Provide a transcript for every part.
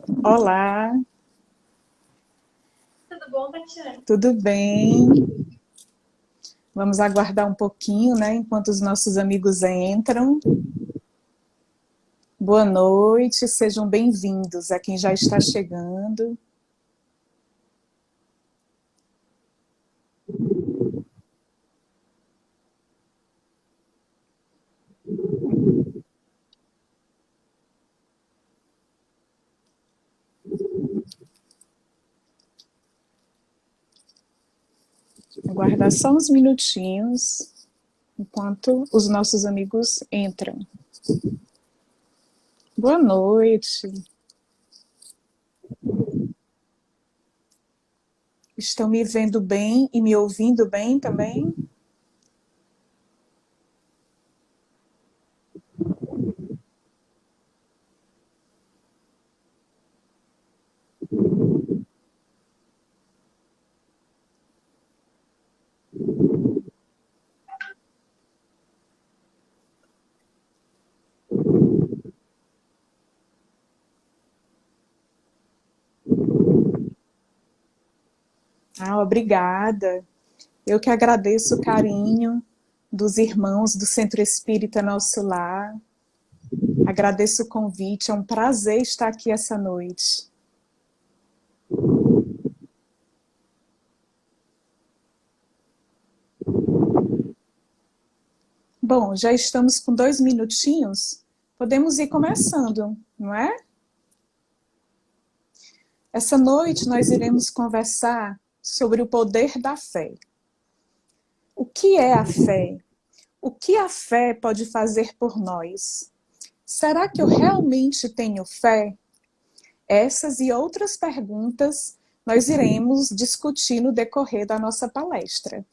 Olá, Tudo bom, Tatiana? tudo bem? Vamos aguardar um pouquinho, né, enquanto os nossos amigos entram. Boa noite, sejam bem-vindos a quem já está chegando. Aguardar só uns minutinhos enquanto os nossos amigos entram. Boa noite. Estão me vendo bem e me ouvindo bem também? Ah, obrigada. Eu que agradeço o carinho dos irmãos do Centro Espírita Nosso Lar. Agradeço o convite, é um prazer estar aqui essa noite. Bom, já estamos com 2 minutinhos, podemos ir começando, não é? Essa noite nós iremos conversar sobre o poder da fé. O que é a fé? O que a fé pode fazer por nós? Será que eu realmente tenho fé? Essas e outras perguntas nós iremos discutir no decorrer da nossa palestra.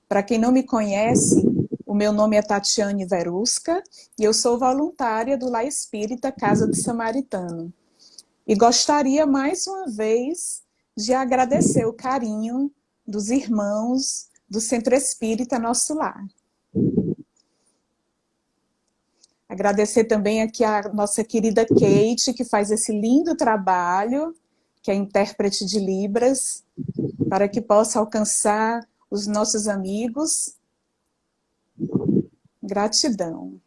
Para quem não me conhece, o meu nome é Tatiane Verusca e eu sou voluntária do Lar Espírita Casa do Samaritano. E gostaria mais uma vez de agradecer o carinho dos irmãos do Centro Espírita Nosso Lar. Agradecer também aqui a nossa querida Kate, que faz esse lindo trabalho, que é intérprete de Libras, para que possa alcançar os nossos amigos. Gratidão.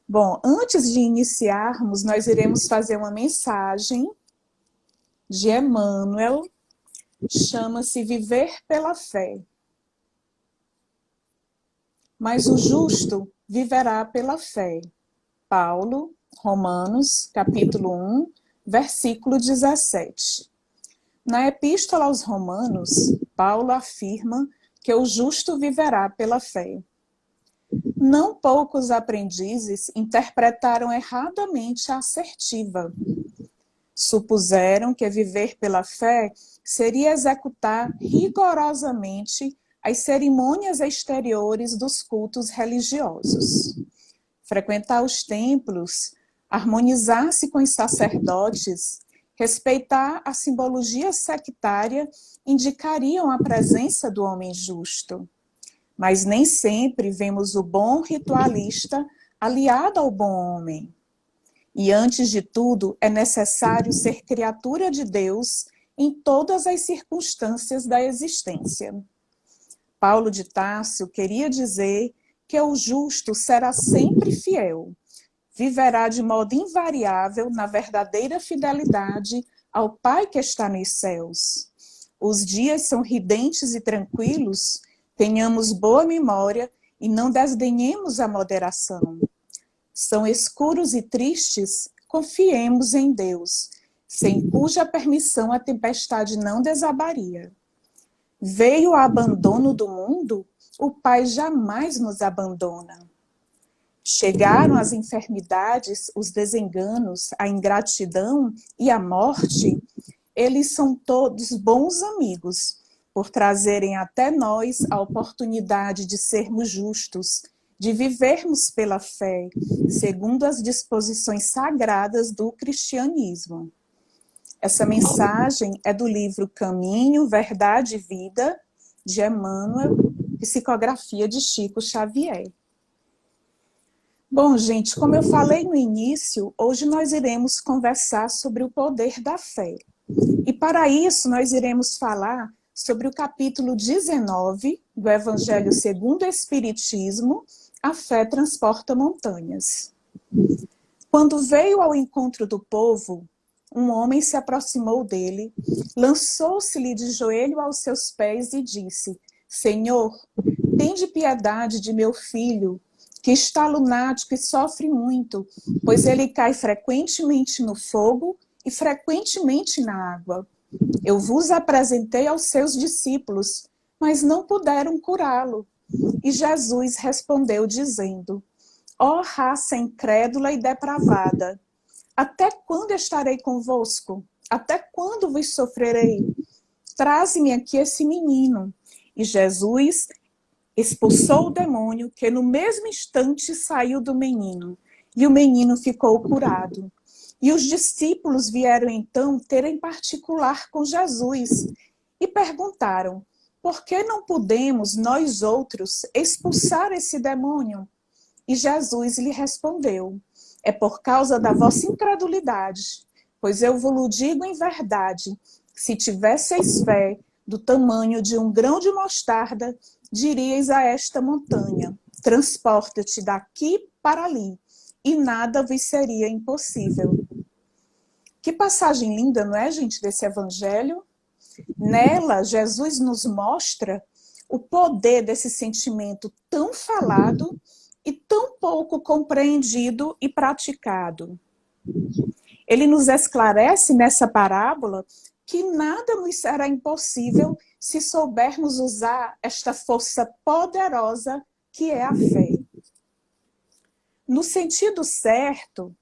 Bom, antes de iniciarmos, nós iremos fazer uma mensagem de Emmanuel, chama-se Viver pela Fé. Mas o justo viverá pela fé. Paulo, Romanos, capítulo 1, versículo 17. Na Epístola aos Romanos, Paulo afirma que o justo viverá pela fé. Não poucos aprendizes interpretaram erradamente a assertiva. Supuseram que viver pela fé seria executar rigorosamente as cerimônias exteriores dos cultos religiosos. Frequentar os templos, harmonizar-se com os sacerdotes, respeitar a simbologia sectária indicariam a presença do homem justo. Mas nem sempre vemos o bom ritualista aliado ao bom homem. E antes de tudo, é necessário ser criatura de Deus em todas as circunstâncias da existência. Paulo de Tarso queria dizer que o justo será sempre fiel, viverá de modo invariável na verdadeira fidelidade ao Pai que está nos céus. Os dias são ridentes e tranquilos, tenhamos boa memória e não desdenhemos a moderação. São escuros e tristes, confiemos em Deus, sem cuja permissão a tempestade não desabaria. Veio o abandono do mundo, o Pai jamais nos abandona. Chegaram as enfermidades, os desenganos, a ingratidão e a morte, eles são todos bons amigos, por trazerem até nós a oportunidade de sermos justos, de vivermos pela fé, segundo as disposições sagradas do cristianismo. Essa mensagem é do livro Caminho, Verdade e Vida, de Emmanuel, psicografia de Chico Xavier. Bom, gente, como eu falei no início, hoje nós iremos conversar sobre o poder da fé. E para isso nós iremos falar sobre o capítulo 19 do Evangelho segundo o Espiritismo, A Fé Transporta Montanhas. Quando veio ao encontro do povo, um homem se aproximou dele, lançou-se-lhe de joelho aos seus pés e disse: Senhor, tende piedade de meu filho, que está lunático e sofre muito, pois ele cai frequentemente no fogo e frequentemente na água. Eu vos apresentei aos seus discípulos, mas não puderam curá-lo. E Jesus respondeu dizendo: Ó raça incrédula e depravada, até quando estarei convosco? Até quando vos sofrerei? Traze-me aqui esse menino. E Jesus expulsou o demônio, que no mesmo instante saiu do menino, e o menino ficou curado. E os discípulos vieram então ter em particular com Jesus e perguntaram: por que não podemos, nós outros, expulsar esse demônio? E Jesus lhe respondeu: é por causa da vossa incredulidade, pois eu vos digo em verdade, se tivesseis fé do tamanho de um grão de mostarda, diríeis a esta montanha: transporta-te daqui para ali, e nada vos seria impossível. Que passagem linda, não é, gente, desse evangelho? Nela, Jesus nos mostra o poder desse sentimento tão falado e tão pouco compreendido e praticado. Ele nos esclarece nessa parábola que nada nos será impossível se soubermos usar esta força poderosa que é a fé. No sentido certo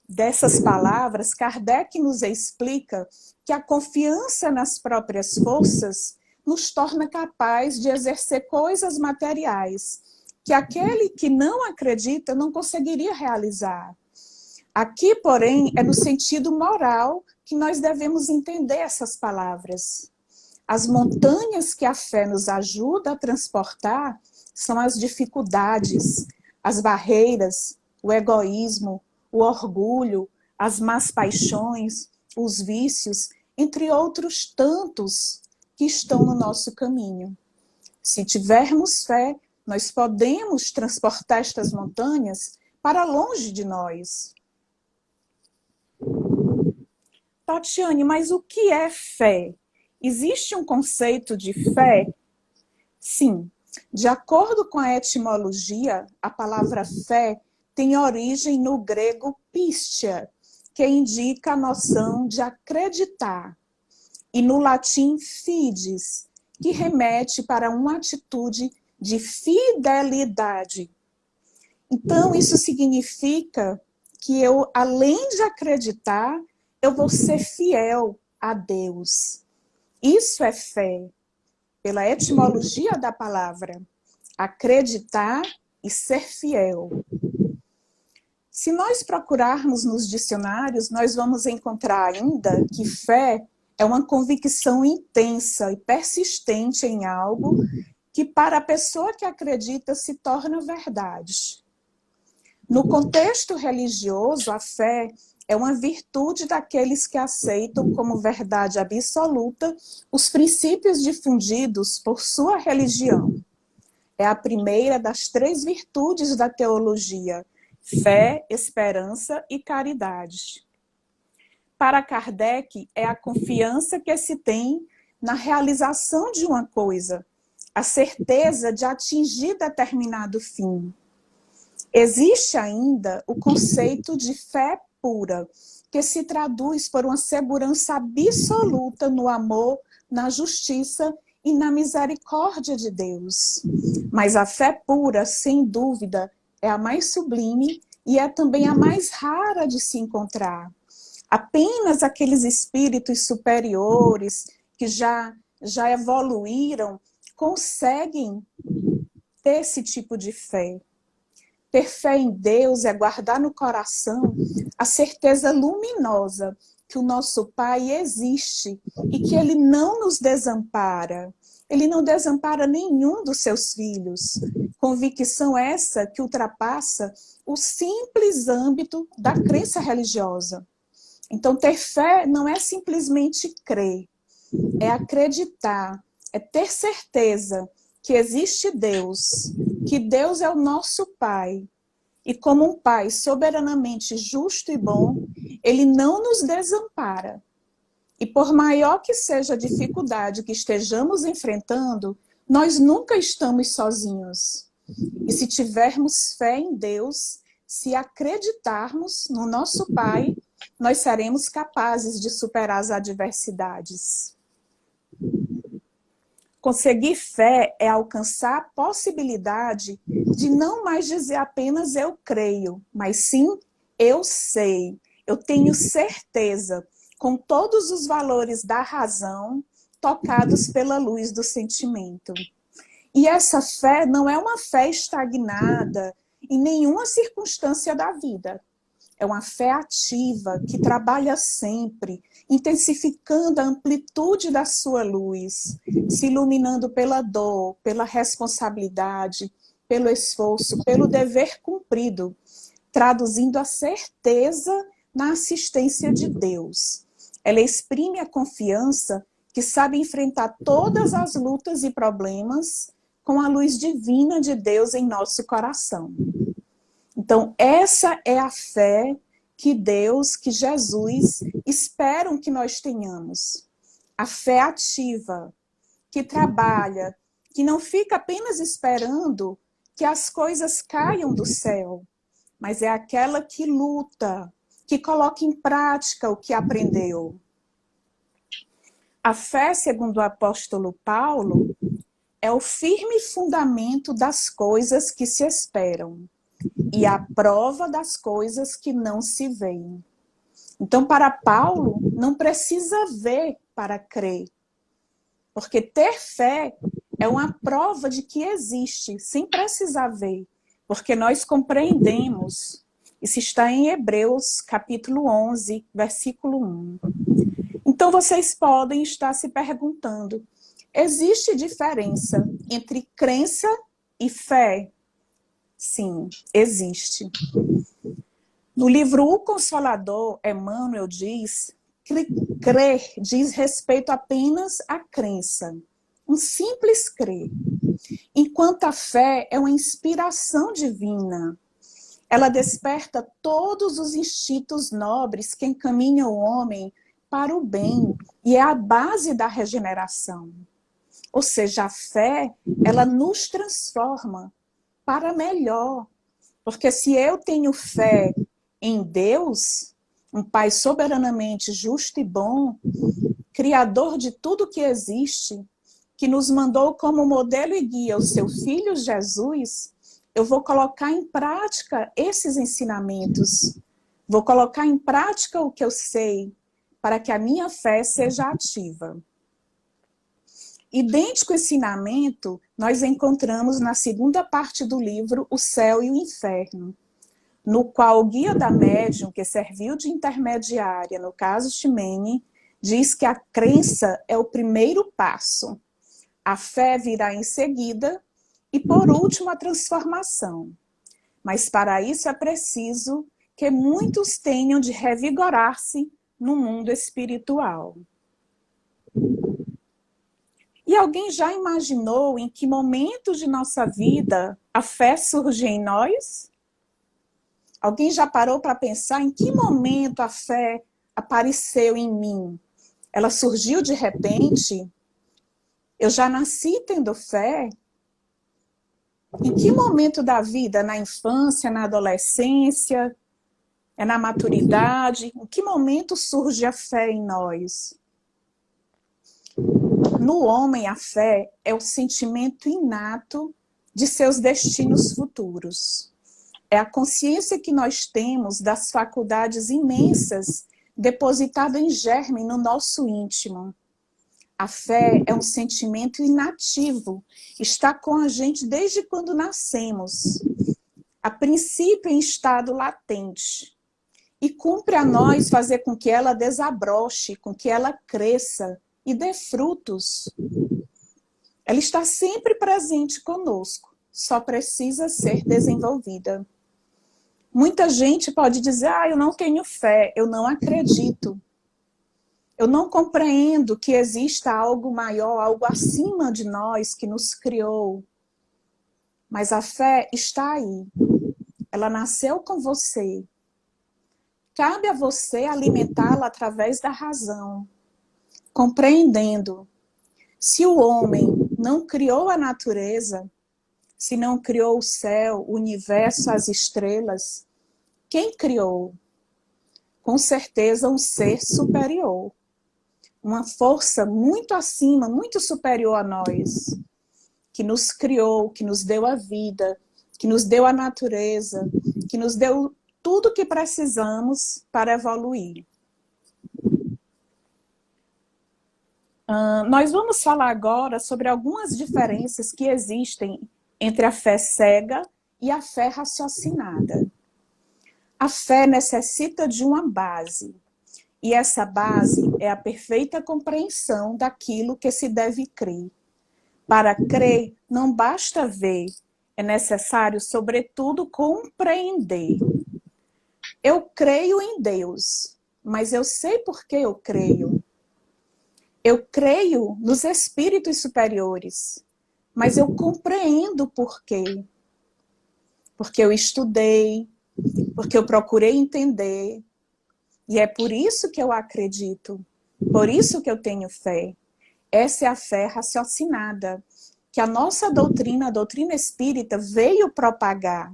dessas palavras, Kardec nos explica que a confiança nas próprias forças nos torna capaz de exercer coisas materiais que aquele que não acredita não conseguiria realizar. Aqui, porém, é no sentido moral que nós devemos entender essas palavras. As montanhas que a fé nos ajuda a transportar são as dificuldades, as barreiras, o egoísmo, o orgulho, as más paixões, os vícios, entre outros tantos que estão no nosso caminho. Se tivermos fé, nós podemos transportar estas montanhas para longe de nós. Tatiane, mas o que é fé? Existe um conceito de fé? Sim. De acordo com a etimologia, a palavra fé tem origem no grego pistia, que indica a noção de acreditar, e no latim fides, que remete para uma atitude de fidelidade. Então, isso significa que eu, além de acreditar, eu vou ser fiel a Deus. Isso é fé, pela etimologia da palavra. Acreditar e ser fiel. Se nós procurarmos nos dicionários, nós vamos encontrar ainda que fé é uma convicção intensa e persistente em algo que para a pessoa que acredita se torna verdade. No contexto religioso, a fé é uma virtude daqueles que aceitam como verdade absoluta os princípios difundidos por sua religião. É a primeira das 3 virtudes da teologia: fé, esperança e caridade. Para Kardec, é a confiança que se tem na realização de uma coisa, a certeza de atingir determinado fim. Existe ainda o conceito de fé pura, que se traduz por uma segurança absoluta no amor, na justiça e na misericórdia de Deus. Mas a fé pura, sem dúvida, é a mais sublime e é também a mais rara de se encontrar. Apenas aqueles espíritos superiores que já evoluíram conseguem ter esse tipo de fé. Ter fé em Deus é guardar no coração a certeza luminosa que o nosso Pai existe e que Ele não nos desampara. Ele não desampara nenhum dos seus filhos. Convicção essa que ultrapassa o simples âmbito da crença religiosa. Então, ter fé não é simplesmente crer, é acreditar, é ter certeza que existe Deus, que Deus é o nosso Pai. E como um Pai soberanamente justo e bom, Ele não nos desampara. E por maior que seja a dificuldade que estejamos enfrentando, nós nunca estamos sozinhos. E se tivermos fé em Deus, se acreditarmos no nosso Pai, nós seremos capazes de superar as adversidades. Conseguir fé é alcançar a possibilidade de não mais dizer apenas eu creio, mas sim eu sei, eu tenho certeza, com todos os valores da razão tocados pela luz do sentimento. E essa fé não é uma fé estagnada em nenhuma circunstância da vida. É uma fé ativa que trabalha sempre, intensificando a amplitude da sua luz, se iluminando pela dor, pela responsabilidade, pelo esforço, pelo dever cumprido, traduzindo a certeza na assistência de Deus. Ela exprime a confiança que sabe enfrentar todas as lutas e problemas com a luz divina de Deus em nosso coração. Então, essa é a fé que Deus, que Jesus esperam que nós tenhamos. A fé ativa, que trabalha, que não fica apenas esperando que as coisas caiam do céu, mas é aquela que luta, que coloca em prática o que aprendeu. A fé, segundo o apóstolo Paulo, é o firme fundamento das coisas que se esperam e a prova das coisas que não se veem. Então, para Paulo, não precisa ver para crer, porque ter fé é uma prova de que existe, sem precisar ver, porque nós compreendemos. Isso está em Hebreus, capítulo 11, versículo 1. Então, vocês podem estar se perguntando, existe diferença entre crença e fé? Sim, existe. No livro O Consolador, Emmanuel diz que crer diz respeito apenas à crença, um simples crer, enquanto a fé é uma inspiração divina. Ela desperta todos os instintos nobres que encaminham o homem para o bem e é a base da regeneração. Ou seja, a fé, ela nos transforma para melhor. Porque se eu tenho fé em Deus, um Pai soberanamente justo e bom, Criador de tudo que existe, que nos mandou como modelo e guia o seu Filho Jesus, eu vou colocar em prática esses ensinamentos. Vou colocar em prática o que eu sei, para que a minha fé seja ativa. Idêntico ensinamento nós encontramos na segunda parte do livro O Céu e o Inferno, no qual o guia da médium, que serviu de intermediária no caso Ximene, diz que a crença é o primeiro passo, a fé virá em seguida e, por último, a transformação. Mas para isso é preciso que muitos tenham de revigorar-se no mundo espiritual. E alguém já imaginou em que momento de nossa vida a fé surge em nós? Alguém já parou para pensar em que momento a fé apareceu em mim? Ela surgiu de repente? Eu já nasci tendo fé? Em que momento da vida? Na infância, na adolescência? É na maturidade? Em que momento surge a fé em nós? No homem, a fé é o sentimento inato de seus destinos futuros. É a consciência que nós temos das faculdades imensas depositadas em germe no nosso íntimo. A fé é um sentimento inativo, está com a gente desde quando nascemos, a princípio em estado latente. E cumpre a nós fazer com que ela desabroche, com que ela cresça e dê frutos. Ela está sempre presente conosco, só precisa ser desenvolvida. Muita gente pode dizer, eu não tenho fé, eu não acredito. Eu não compreendo que exista algo maior, algo acima de nós que nos criou. Mas a fé está aí. Ela nasceu com você. Cabe a você alimentá-la através da razão, compreendendo. Se o homem não criou a natureza, se não criou o céu, o universo, as estrelas, quem criou? Com certeza um ser superior. Uma força muito acima, muito superior a nós, que nos criou, que nos deu a vida, que nos deu a natureza, que nos deu tudo o que precisamos para evoluir. Nós vamos falar agora sobre algumas diferenças que existem entre a fé cega e a fé raciocinada. A fé necessita de uma base, e essa base é a perfeita compreensão daquilo que se deve crer. Para crer, não basta ver, é necessário, sobretudo, compreender. Eu creio em Deus, mas eu sei por que eu creio. Eu creio nos espíritos superiores, mas eu compreendo por quê. Porque eu estudei, porque eu procurei entender, e é por isso que eu acredito, por isso que eu tenho fé. Essa é a fé raciocinada, que a nossa doutrina, a doutrina espírita, veio propagar.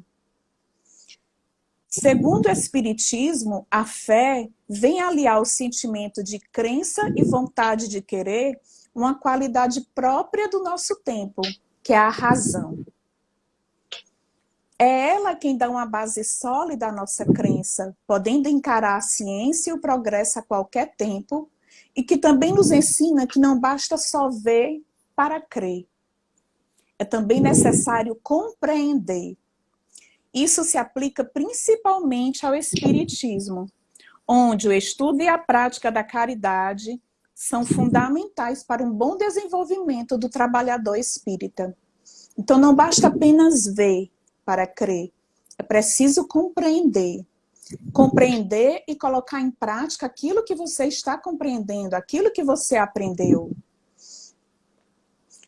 Segundo o Espiritismo, a fé vem aliar o sentimento de crença e vontade de querer, uma qualidade própria do nosso tempo, que é a razão. É ela quem dá uma base sólida à nossa crença, podendo encarar a ciência e o progresso a qualquer tempo, e que também nos ensina que não basta só ver para crer. É também necessário compreender. Isso se aplica principalmente ao Espiritismo, onde o estudo e a prática da caridade são fundamentais para um bom desenvolvimento do trabalhador espírita. Então não basta apenas ver para crer, é preciso compreender. Compreender e colocar em prática aquilo que você está compreendendo, aquilo que você aprendeu.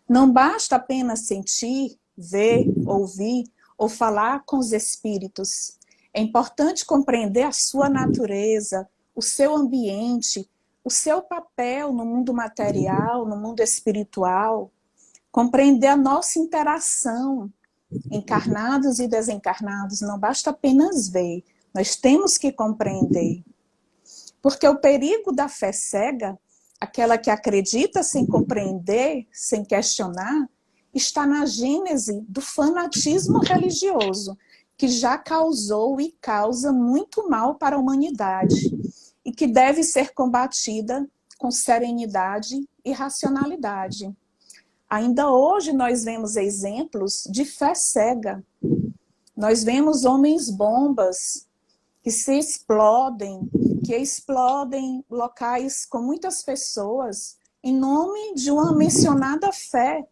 Não basta apenas sentir, ver, ouvir ou falar com os espíritos. É importante compreender a sua natureza, o seu ambiente, o seu papel no mundo material, no mundo espiritual. Compreender a nossa interação, encarnados e desencarnados. Não basta apenas ver, nós temos que compreender. Porque o perigo da fé cega, aquela que acredita sem compreender, sem questionar, está na gênese do fanatismo religioso, que já causou e causa muito mal para a humanidade, e que deve ser combatida com serenidade e racionalidade. Ainda hoje nós vemos exemplos de fé cega. Nós vemos homens bombas que se explodem, que explodem locais com muitas pessoas em nome de uma mencionada fé,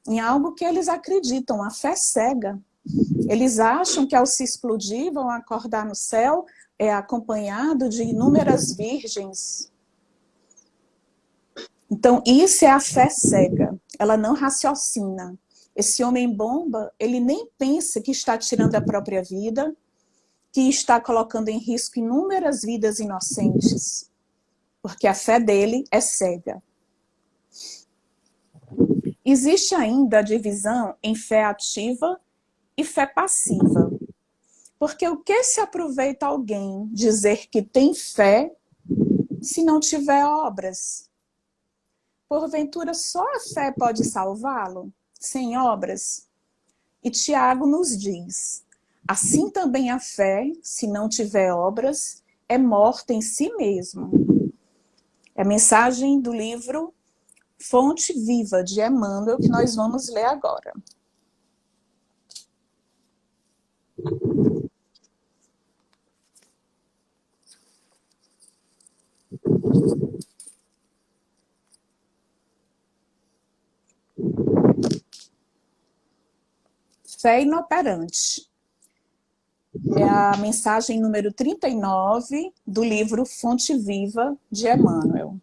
em algo que eles acreditam, a fé cega. Eles acham que ao se explodir vão acordar no céu acompanhado de inúmeras virgens. Então isso é a fé cega, ela não raciocina. Esse homem-bomba, ele nem pensa que está tirando a própria vida, que está colocando em risco inúmeras vidas inocentes, porque a fé dele é cega. Existe ainda a divisão em fé ativa e fé passiva. Porque o que se aproveita alguém dizer que tem fé se não tiver obras? Porventura só a fé pode salvá-lo, sem obras? E Tiago nos diz, assim também a fé, se não tiver obras, é morta em si mesmo. É a mensagem do livro Fonte Viva, de Emmanuel, que nós vamos ler agora. fé inoperante. É a mensagem número 39 do livro Fonte Viva de Emmanuel.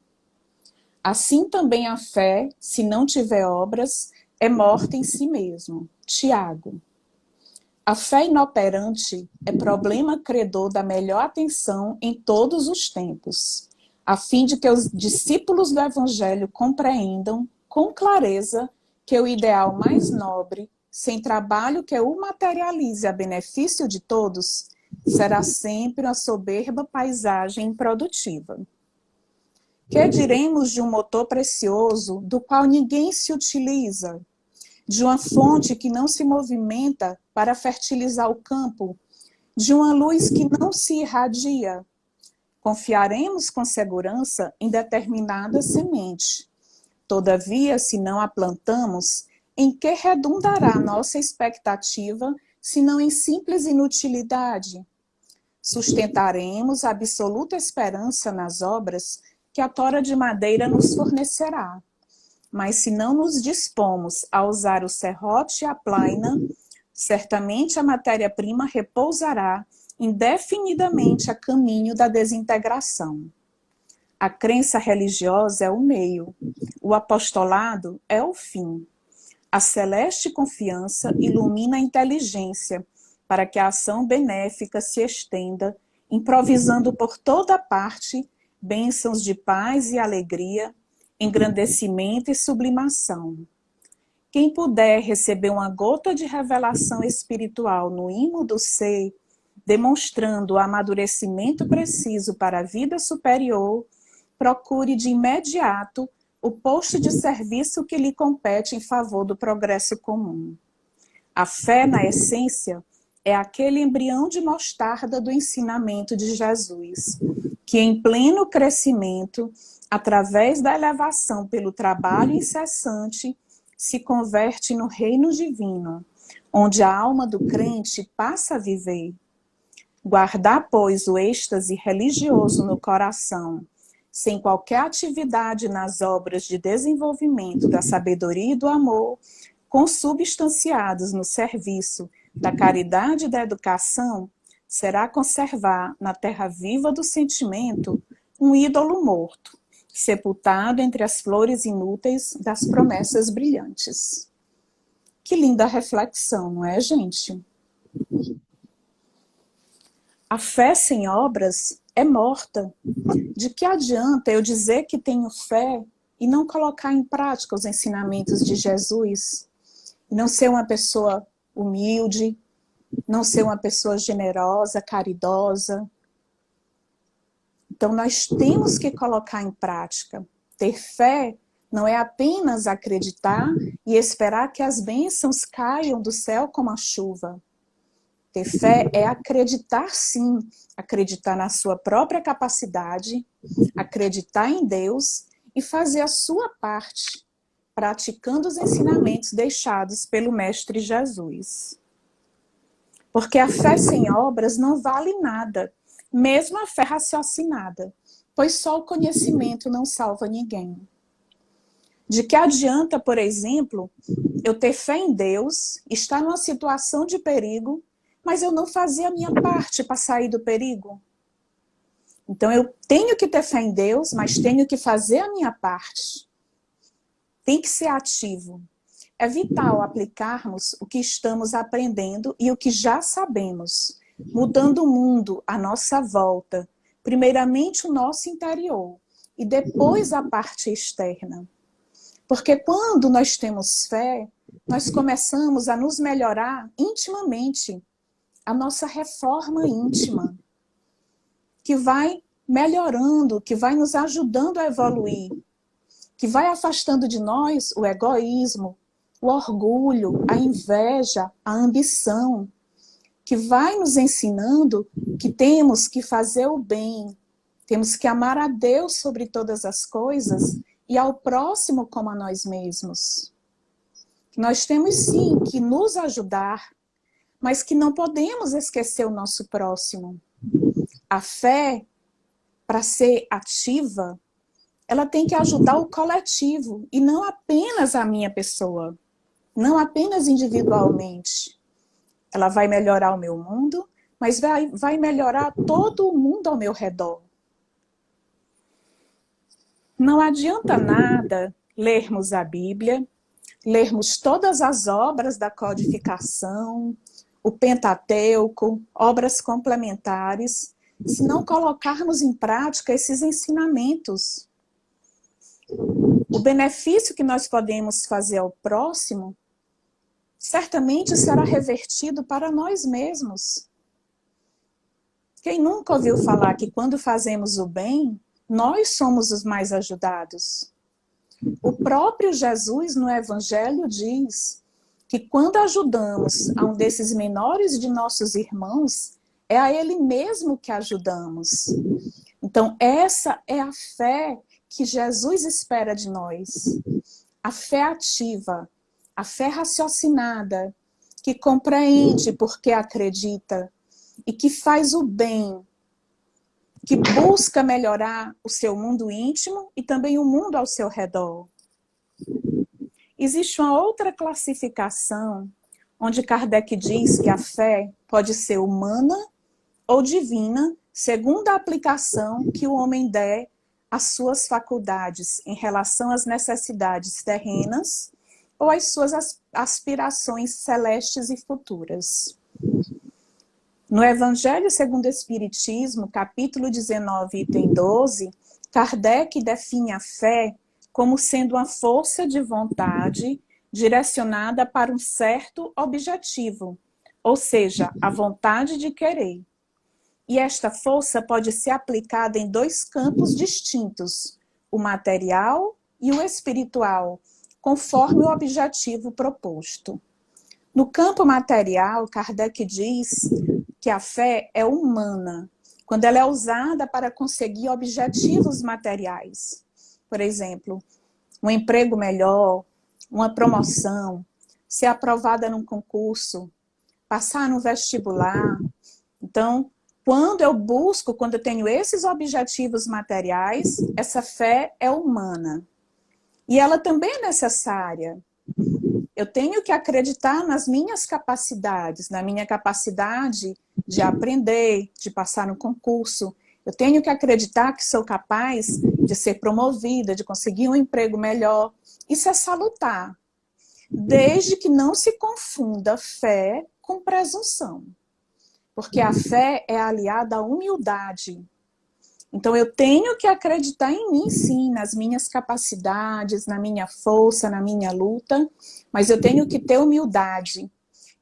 Assim também a fé, se não tiver obras, é morta em si mesmo. Tiago. A fé inoperante é problema credor da melhor atenção em todos os tempos, a fim de que os discípulos do Evangelho compreendam com clareza que o ideal mais nobre, sem trabalho que o materialize a benefício de todos, será sempre uma soberba paisagem improdutiva. Que diremos de um motor precioso do qual ninguém se utiliza, de uma fonte que não se movimenta para fertilizar o campo, de uma luz que não se irradia? Confiaremos com segurança em determinada semente. Todavia, se não a plantamos, em que redundará nossa expectativa, se não em simples inutilidade? Sustentaremos a absoluta esperança nas obras que a tora de madeira nos fornecerá. Mas se não nos dispomos a usar o serrote e a plaina, certamente a matéria-prima repousará indefinidamente a caminho da desintegração. A crença religiosa é o meio, o apostolado é o fim. A celeste confiança ilumina a inteligência para que a ação benéfica se estenda, improvisando por toda parte bênçãos de paz e alegria, engrandecimento e sublimação. Quem puder receber uma gota de revelação espiritual no imo do ser, demonstrando o amadurecimento preciso para a vida superior, procure de imediato o posto de serviço que lhe compete em favor do progresso comum. A fé, na essência, é aquele embrião de mostarda do ensinamento de Jesus, que em pleno crescimento, através da elevação pelo trabalho incessante, se converte no reino divino, onde a alma do crente passa a viver. Guardar, pois, o êxtase religioso no coração, sem qualquer atividade nas obras de desenvolvimento da sabedoria e do amor, consubstanciados no serviço da caridade e da educação, será conservar na terra viva do sentimento um ídolo morto, sepultado entre as flores inúteis das promessas brilhantes. Que linda reflexão, não é, gente? A fé sem obras é morta. De que adianta eu dizer que tenho fé e não colocar em prática os ensinamentos de Jesus? Não ser uma pessoa humilde, não ser uma pessoa generosa, caridosa. Então, nós temos que colocar em prática. Ter fé não é apenas acreditar e esperar que as bênçãos caiam do céu como a chuva. Ter fé é acreditar, sim, acreditar na sua própria capacidade, acreditar em Deus e fazer a sua parte, praticando os ensinamentos deixados pelo Mestre Jesus. Porque a fé sem obras não vale nada, mesmo a fé raciocinada, pois só o conhecimento não salva ninguém. De que adianta, por exemplo, eu ter fé em Deus, estar numa situação de perigo, mas eu não fazer a minha parte para sair do perigo? Então eu tenho que ter fé em Deus, mas tenho que fazer a minha parte. Tem que ser ativo. É vital aplicarmos o que estamos aprendendo e o que já sabemos, mudando o mundo à nossa volta, primeiramente o nosso interior e depois a parte externa. Porque quando nós temos fé, nós começamos a nos melhorar intimamente, a nossa reforma íntima, que vai melhorando, que vai nos ajudando a evoluir, que vai afastando de nós o egoísmo, o orgulho, a inveja, a ambição, que vai nos ensinando que temos que fazer o bem, temos que amar a Deus sobre todas as coisas e ao próximo como a nós mesmos. Nós temos sim que nos ajudar, mas que não podemos esquecer o nosso próximo. A fé, para ser ativa, ela tem que ajudar o coletivo e não apenas a minha pessoa, não apenas individualmente. ela vai melhorar o meu mundo, mas vai melhorar todo o mundo ao meu redor. Não adianta nada lermos a Bíblia, lermos todas as obras da codificação, o Pentateuco, obras complementares, se não colocarmos em prática esses ensinamentos. O benefício que nós podemos fazer ao próximo, certamente será revertido para nós mesmos. Quem nunca ouviu falar que quando fazemos o bem, nós somos os mais ajudados? O próprio Jesus no Evangelho diz que quando ajudamos a um desses menores de nossos irmãos, é a ele mesmo que ajudamos. Então, essa é a fé que Jesus espera de nós. A fé ativa, a fé raciocinada, que compreende porque acredita e que faz o bem, que busca melhorar o seu mundo íntimo e também o mundo ao seu redor. Existe uma outra classificação, onde Kardec diz que a fé pode ser humana ou divina, segundo a aplicação que o homem der às suas faculdades em relação às necessidades terrenas ou às suas aspirações celestes e futuras. No Evangelho segundo o Espiritismo, capítulo 19, item 12, Kardec define a fé como sendo uma força de vontade direcionada para um certo objetivo, ou seja, a vontade de querer. E esta força pode ser aplicada em dois campos distintos, o material e o espiritual, conforme o objetivo proposto. No campo material, Kardec diz que a fé é humana, quando ela é usada para conseguir objetivos materiais. Por exemplo, um emprego melhor, uma promoção, ser aprovada num concurso, passar no vestibular. Então, quando eu tenho esses objetivos materiais, essa fé é humana. E ela também é necessária. Eu tenho que acreditar nas minhas capacidades, na minha capacidade de aprender, de passar no concurso. Eu tenho que acreditar que sou capaz de ser promovida, de conseguir um emprego melhor. Isso é salutar, desde que não se confunda fé com presunção. Porque a fé é aliada à humildade. Então eu tenho que acreditar em mim, sim, nas minhas capacidades, na minha força, na minha luta, mas eu tenho que ter humildade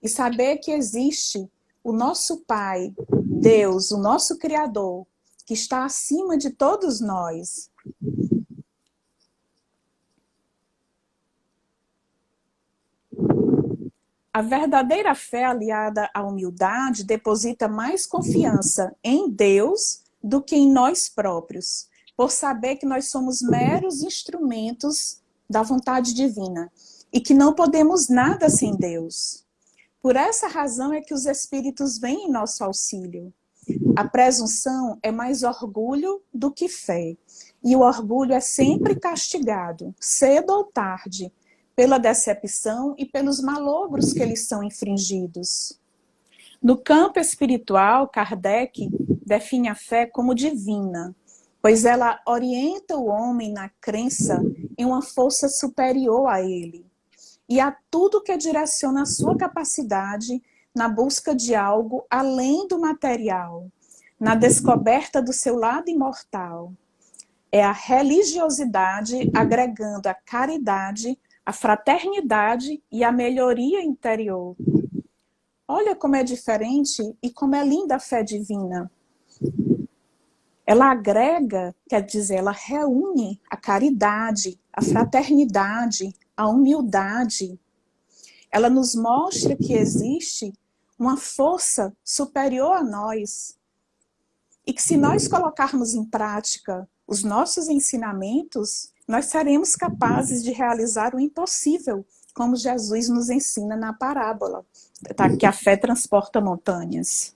e saber que existe o nosso Pai, Deus, o nosso Criador, que está acima de todos nós. A verdadeira fé aliada à humildade deposita mais confiança em Deus do que em nós próprios, por saber que nós somos meros instrumentos da vontade divina e que não podemos nada sem Deus. Por essa razão é que os espíritos vêm em nosso auxílio. A presunção é mais orgulho do que fé, e o orgulho é sempre castigado, cedo ou tarde, pela decepção e pelos malogros que lhes são infringidos. No campo espiritual, Kardec define a fé como divina, pois ela orienta o homem na crença em uma força superior a ele, e a tudo que direciona a sua capacidade na busca de algo além do material, na descoberta do seu lado imortal. É a religiosidade agregando a caridade, a fraternidade e a melhoria interior. Olha como é diferente e como é linda a fé divina. Ela agrega, quer dizer, ela reúne a caridade, a fraternidade, a humildade. Ela nos mostra que existe uma força superior a nós e que se nós colocarmos em prática os nossos ensinamentos, nós seremos capazes de realizar o impossível, como Jesus nos ensina na parábola, tá? Que a fé transporta montanhas.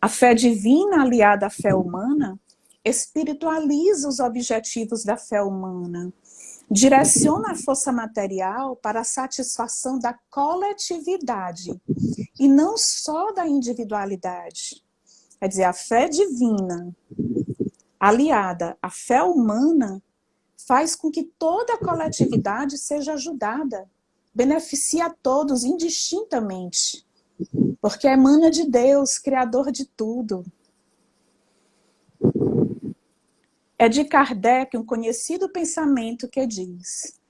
A fé divina aliada à fé humana espiritualiza os objetivos da fé humana, direciona a força material para a satisfação da coletividade e não só da individualidade. Quer dizer, a fé divina, aliada à fé humana, faz com que toda a coletividade seja ajudada, beneficia a todos indistintamente, porque emana de Deus, Criador de tudo. É de Kardec um conhecido pensamento que diz: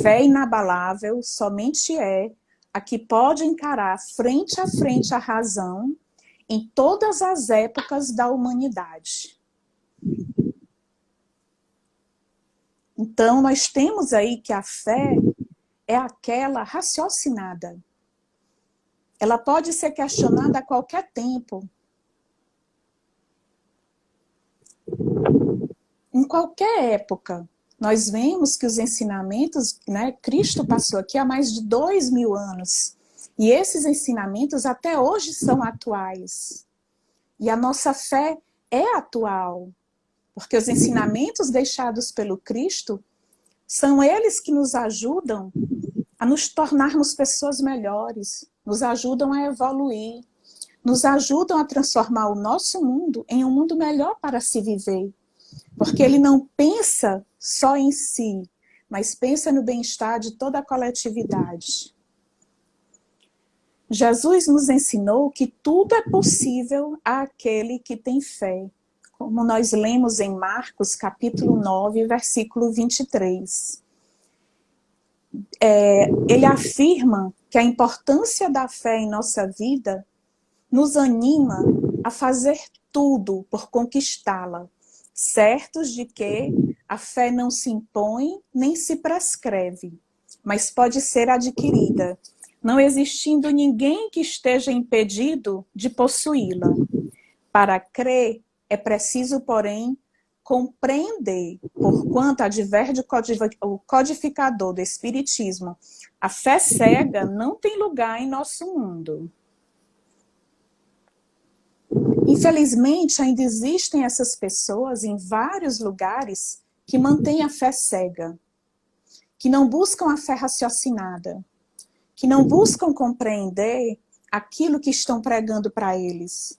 fé inabalável somente é a que pode encarar frente a frente a razão em todas as épocas da humanidade. Então, nós temos aí que a fé é aquela raciocinada. Ela pode ser questionada a qualquer tempo. Em qualquer época. Nós vemos que os ensinamentos, né, Cristo passou aqui há mais de 2000 anos. E esses ensinamentos até hoje são atuais. E a nossa fé é atual. Porque os ensinamentos deixados pelo Cristo são eles que nos ajudam a nos tornarmos pessoas melhores, nos ajudam a evoluir, nos ajudam a transformar o nosso mundo em um mundo melhor para se viver. Porque ele não pensa só em si, mas pensa no bem-estar de toda a coletividade. Jesus nos ensinou que tudo é possível àquele que tem fé, como nós lemos em Marcos, capítulo 9, versículo 23. Ele afirma que a importância da fé em nossa vida nos anima a fazer tudo por conquistá-la, certos de que a fé não se impõe nem se prescreve, mas pode ser adquirida, não existindo ninguém que esteja impedido de possuí-la. Para crer, é preciso, porém, compreender, porquanto adverte o codificador do Espiritismo, a fé cega não tem lugar em nosso mundo. Infelizmente, ainda existem essas pessoas em vários lugares que mantêm a fé cega, que não buscam a fé raciocinada, que não buscam compreender aquilo que estão pregando para eles.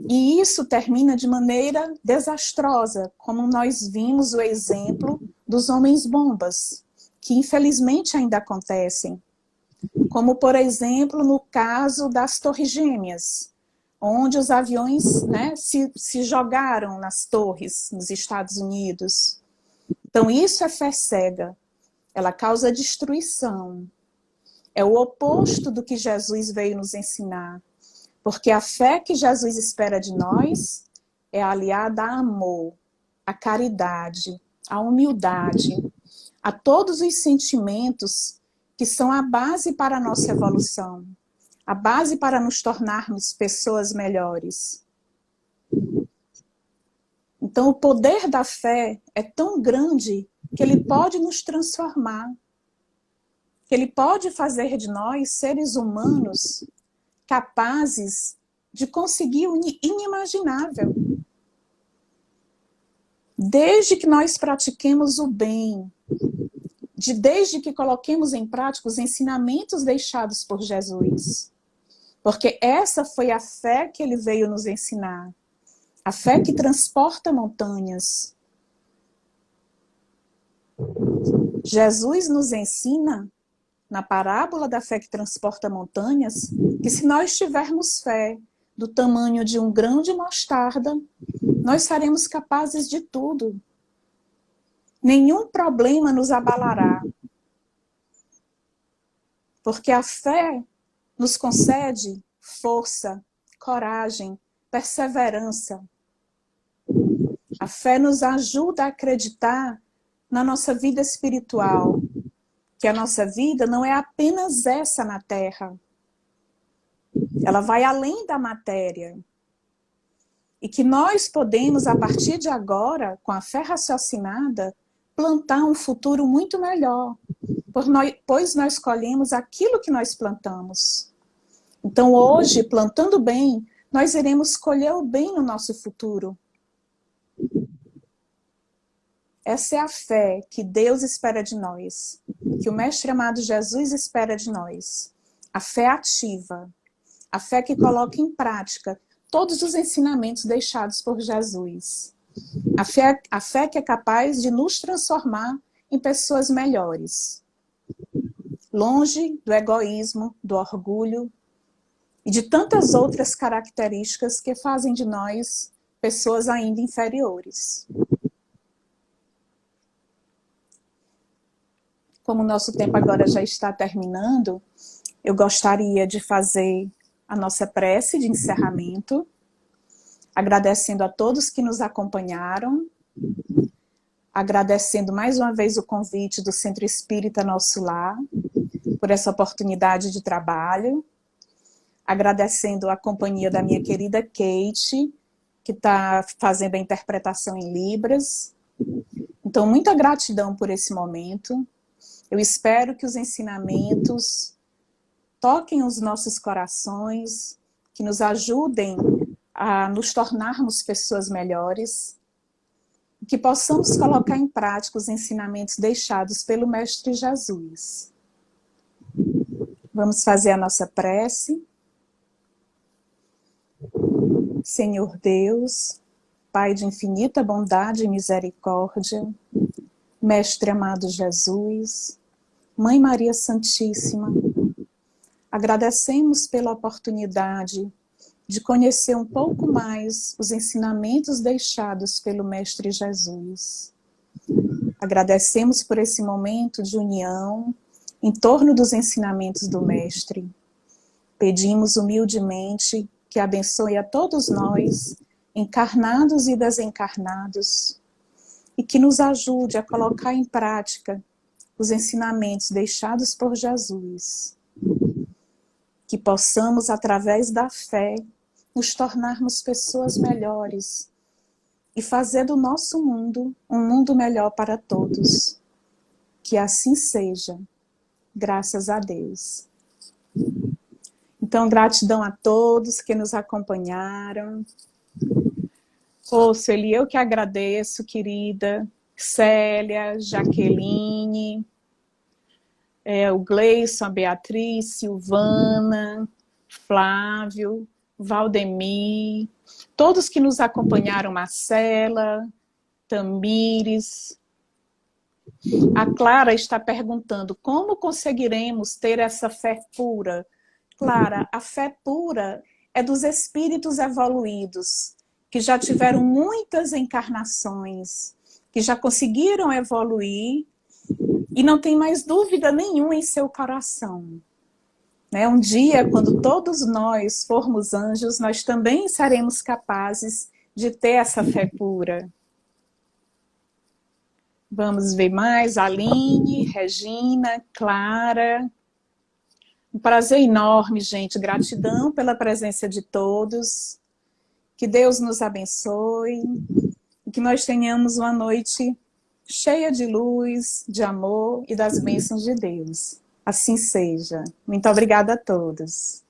E isso termina de maneira desastrosa, como nós vimos o exemplo dos homens-bombas, que infelizmente ainda acontecem. Como, por exemplo, no caso das Torres Gêmeas, onde os aviões, né, se jogaram nas torres nos Estados Unidos. Então, isso é fé cega. Ela causa destruição. É o oposto do que Jesus veio nos ensinar. Porque a fé que Jesus espera de nós é aliada a amor, a caridade, a humildade, a todos os sentimentos que são a base para a nossa evolução, a base para nos tornarmos pessoas melhores. Então, o poder da fé é tão grande que ele pode nos transformar, que ele pode fazer de nós seres humanos capazes de conseguir o inimaginável. Desde que nós pratiquemos o bem, desde que coloquemos em prática os ensinamentos deixados por Jesus. Porque essa foi a fé que ele veio nos ensinar. A fé que transporta montanhas. Jesus nos ensina, na parábola da fé que transporta montanhas, que se nós tivermos fé do tamanho de um grão de mostarda, nós seremos capazes de tudo. Nenhum problema nos abalará. Porque a fé nos concede força, coragem, perseverança. A fé nos ajuda a acreditar na nossa vida espiritual, que a nossa vida não é apenas essa na Terra. Ela vai além da matéria. E que nós podemos, a partir de agora, com a fé raciocinada, plantar um futuro muito melhor, pois nós colhemos aquilo que nós plantamos. Então hoje, plantando bem, nós iremos colher o bem no nosso futuro. Essa é a fé que Deus espera de nós, que o Mestre amado Jesus espera de nós. A fé ativa, a fé que coloca em prática todos os ensinamentos deixados por Jesus. A fé que é capaz de nos transformar em pessoas melhores, longe do egoísmo, do orgulho e de tantas outras características que fazem de nós pessoas ainda inferiores. Como o nosso tempo agora já está terminando, eu gostaria de fazer a nossa prece de encerramento, agradecendo a todos que nos acompanharam, agradecendo mais uma vez o convite do Centro Espírita Nosso Lar, por essa oportunidade de trabalho, agradecendo a companhia da minha querida Kate, que está fazendo a interpretação em Libras. Então, muita gratidão por esse momento. Eu espero que os ensinamentos toquem os nossos corações, que nos ajudem a nos tornarmos pessoas melhores, que possamos colocar em prática os ensinamentos deixados pelo Mestre Jesus. Vamos fazer a nossa prece. Senhor Deus, Pai de infinita bondade e misericórdia, Mestre amado Jesus, Mãe Maria Santíssima, agradecemos pela oportunidade de conhecer um pouco mais os ensinamentos deixados pelo Mestre Jesus. Agradecemos por esse momento de união em torno dos ensinamentos do Mestre. Pedimos humildemente que abençoe a todos nós, encarnados e desencarnados, e que nos ajude a colocar em prática os ensinamentos deixados por Jesus. Que possamos, através da fé, nos tornarmos pessoas melhores e fazer do nosso mundo um mundo melhor para todos. Que assim seja, graças a Deus. Então, gratidão a todos que nos acompanharam. Ô, Sueli, eu que agradeço, querida. Célia, Jaqueline, o Gleison, a Beatriz, Silvana, Flávio, Valdemir, todos que nos acompanharam, Marcela, Tamires. A Clara está perguntando, como conseguiremos ter essa fé pura? Clara, a fé pura é dos espíritos evoluídos, que já tiveram muitas encarnações, que já conseguiram evoluir e não tem mais dúvida nenhuma em seu coração. Um dia, quando todos nós formos anjos, nós também seremos capazes de ter essa fé pura. Vamos ver mais, Aline, Regina, Clara. Um prazer enorme, gente. Gratidão pela presença de todos. Que Deus nos abençoe. E que nós tenhamos uma noite cheia de luz, de amor e das bênçãos de Deus. Assim seja. Muito obrigada a todos.